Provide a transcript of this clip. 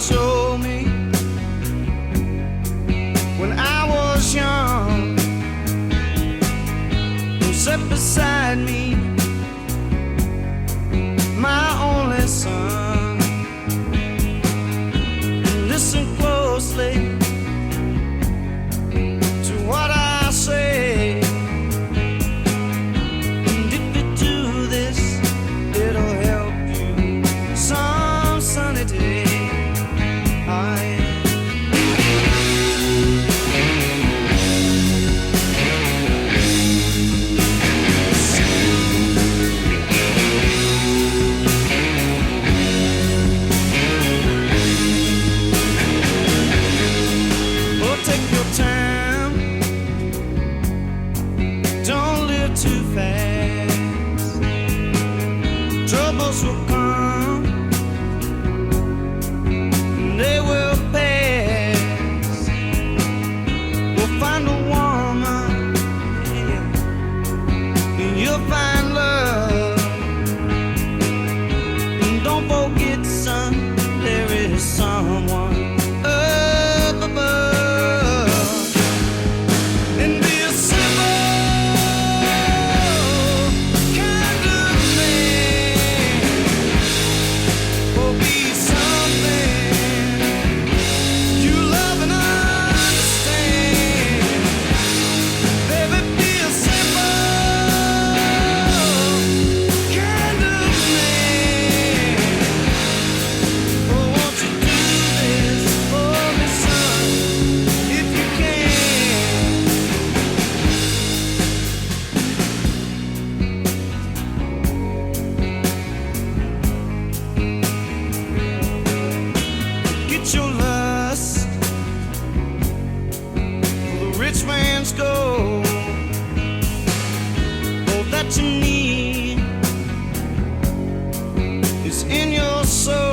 Told me when I was young, who sat beside me, my only son. Listen closely to what I say, and if you do this, it'll help you some sunny day. Troubles will come, they will pass. We'll find a woman, yeah, and you'll find love. And don't forget, son, there is someone up above. And be a simple kind of man, or be something you love and understand. Baby, be a simple kind of man. Oh, won't you do this for me, son, if you can? Get your lust for the rich man's gold. All that you need is in your soul.